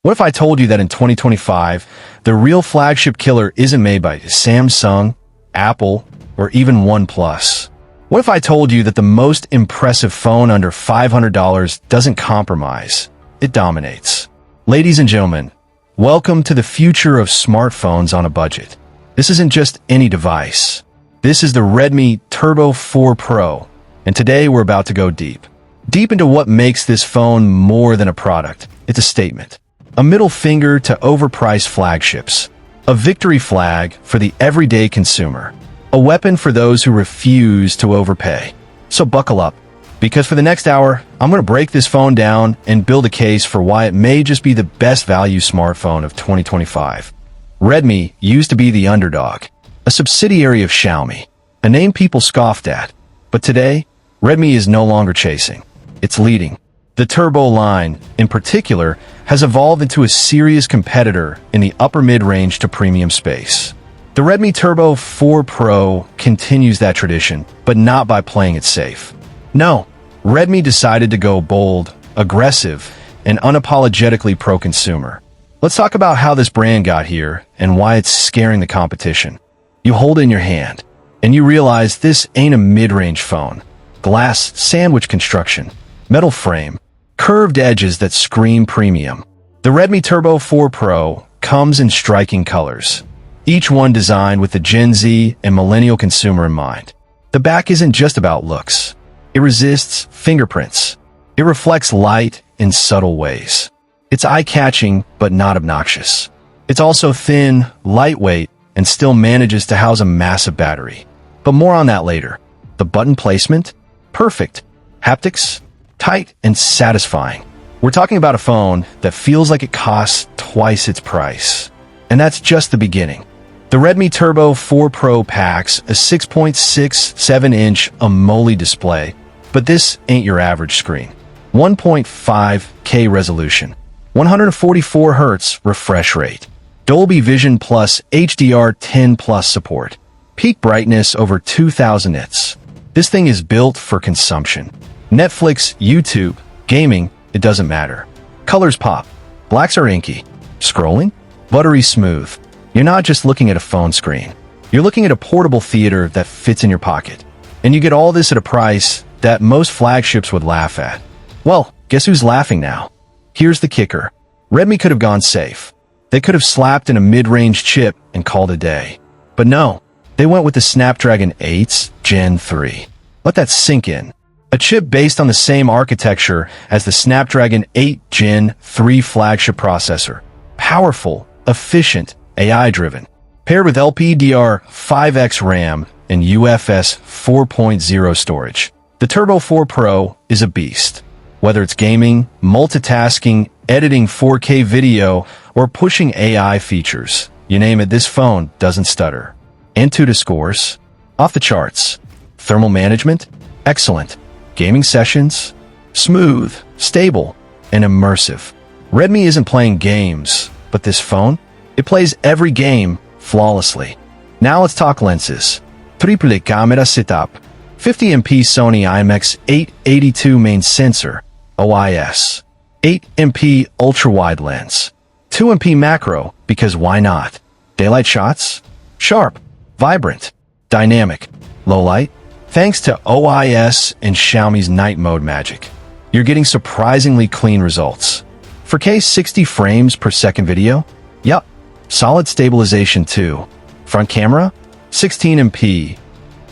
What if I told you that in 2025, the real flagship killer isn't made by Samsung, Apple, or even OnePlus? What if I told you that the most impressive phone under $500 doesn't compromise, it dominates? Ladies and gentlemen, welcome to the future of smartphones on a budget. This isn't just any device. This is the Redmi Turbo 4 Pro, and today we're about to go deep. Deep into what makes this phone more than a product. It's a statement. A middle finger to overpriced flagships. A victory flag for the everyday consumer. A weapon for those who refuse to overpay. So buckle up, because for the next hour, I'm going to break this phone down and build a case for why it may just be the best value smartphone of 2025. Redmi used to be the underdog, a subsidiary of Xiaomi, a name people scoffed at. But today, Redmi is no longer chasing. It's leading. The Turbo line, in particular, has evolved into a serious competitor in the upper mid-range to premium space. The Redmi Turbo 4 Pro continues that tradition, but not by playing it safe. No, Redmi decided to go bold, aggressive, and unapologetically pro-consumer. Let's talk about how this brand got here and why it's scaring the competition. You hold it in your hand, and you realize this ain't a mid-range phone. Glass sandwich construction, metal frame, curved edges that scream premium. The Redmi Turbo 4 Pro comes in striking colors, each one designed with the Gen Z and millennial consumer in mind. The back isn't just about looks. It resists fingerprints. It reflects light in subtle ways. It's eye-catching, but not obnoxious. It's also thin, lightweight, and still manages to house a massive battery. But more on that later. The button placement? Perfect. Haptics? Tight and satisfying. We're talking about a phone that feels like it costs twice its price. And that's just the beginning. The Redmi Turbo 4 Pro packs a 6.67-inch AMOLED display, but this ain't your average screen. 1.5K resolution, 144 Hz refresh rate, Dolby Vision Plus HDR10 Plus support, peak brightness over 2000 nits. This thing is built for consumption. Netflix, YouTube, gaming, it doesn't matter. Colors pop. Blacks are inky. Scrolling? Buttery smooth. You're not just looking at a phone screen. You're looking at a portable theater that fits in your pocket. And you get all this at a price that most flagships would laugh at. Well, guess who's laughing now? Here's the kicker. Redmi could have gone safe. They could have slapped in a mid-range chip and called it a day. But no, they went with the Snapdragon 8's Gen 3. Let that sink in. A chip based on the same architecture as the Snapdragon 8 Gen 3 flagship processor. Powerful, efficient, AI-driven. Paired with LPDDR5X RAM and UFS 4.0 storage. The Turbo 4 Pro is a beast. Whether it's gaming, multitasking, editing 4K video, or pushing AI features, you name it, this phone doesn't stutter. Antutu scores? Off the charts. Thermal management? Excellent. Gaming sessions? Smooth, stable, and immersive. Redmi isn't playing games, but this phone? It plays every game flawlessly. Now let's talk lenses. Triple camera setup. 50MP Sony IMX882 main sensor, OIS. 8MP ultra-wide lens. 2MP macro, because why not? Daylight shots? Sharp, vibrant, dynamic, low light? Thanks to OIS and Xiaomi's night mode magic, you're getting surprisingly clean results. 4K 60 frames per second video? Yup. Solid stabilization too. Front camera? 16MP.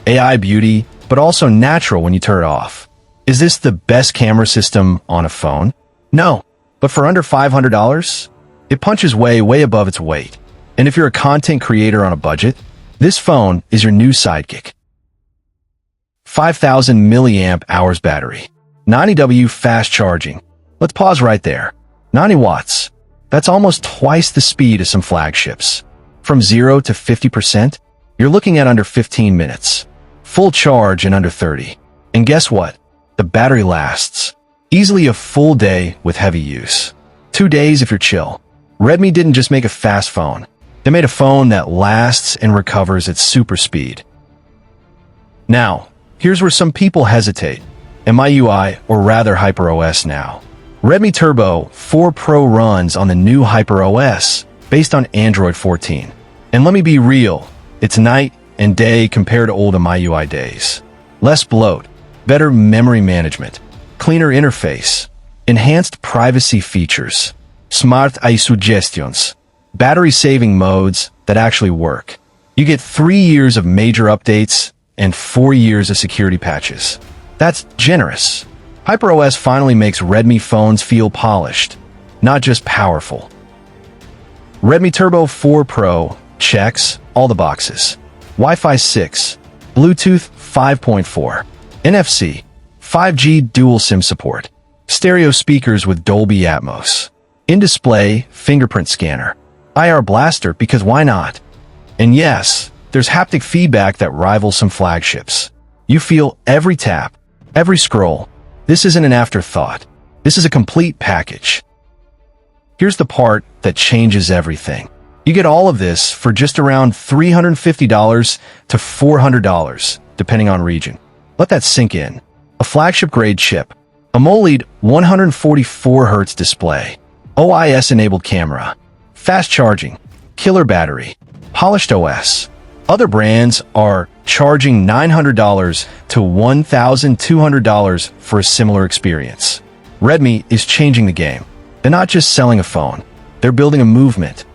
AI beauty, but also natural when you turn it off. Is this the best camera system on a phone? No. But for under $500, it punches way above its weight. And if you're a content creator on a budget, this phone is your new sidekick. 5,000 milliamp hours battery. 90W fast charging. Let's pause right there. 90 watts. That's almost twice the speed of some flagships. From 0 to 50%, you're looking at under 15 minutes. Full charge in under 30. And guess what? The battery lasts. Easily a full day with heavy use. 2 days if you're chill. Redmi didn't just make a fast phone. They made a phone that lasts and recovers at super speed. Now, here's where some people hesitate. MIUI, or rather HyperOS now. Redmi Turbo 4 Pro runs on the new HyperOS, based on Android 14. And let me be real, it's night and day compared to old MIUI days. Less bloat, better memory management, cleaner interface, enhanced privacy features, smart AI suggestions, battery-saving modes that actually work. You get 3 years of major updates and 4 years of security patches. That's generous. HyperOS finally makes Redmi phones feel polished, not just powerful. Redmi Turbo 4 Pro checks all the boxes. Wi-Fi 6, Bluetooth 5.4, NFC, 5G dual SIM support, stereo speakers with Dolby Atmos, in-display fingerprint scanner, IR blaster because why not? And yes, there's haptic feedback that rivals some flagships. You feel every tap, every scroll. This isn't an afterthought. This is a complete package. Here's the part that changes everything. You get all of this for just around $350 to $400, depending on region. Let that sink in. A flagship-grade chip, AMOLED 144Hz display, OIS-enabled camera, fast charging, killer battery, polished OS. Other brands are charging $900 to $1,200 for a similar experience. Redmi is changing the game. They're not just selling a phone, they're building a movement.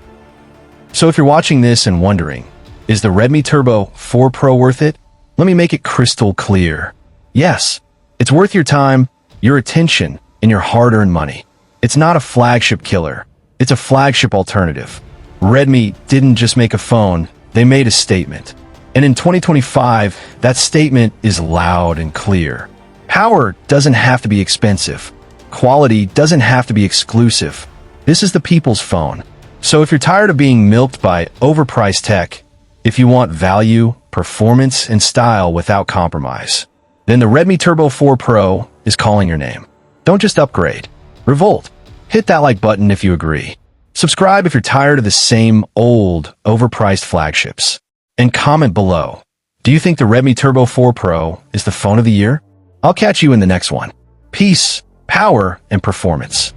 So if you're watching this and wondering, is the Redmi Turbo 4 Pro worth it? Let me make it crystal clear. Yes, it's worth your time, your attention, and your hard-earned money. It's not a flagship killer. It's a flagship alternative. Redmi didn't just make a phone, they made a statement. And in 2025, that statement is loud and clear. Power doesn't have to be expensive. Quality doesn't have to be exclusive. This is the people's phone. So if you're tired of being milked by overpriced tech, if you want value, performance, and style without compromise, then the Redmi Turbo 4 Pro is calling your name. Don't just upgrade. Revolt. Hit that like button if you agree. Subscribe if you're tired of the same old, overpriced flagships. And comment below. Do you think the Redmi Turbo 4 Pro is the phone of the year? I'll catch you in the next one. Peace, power, and performance.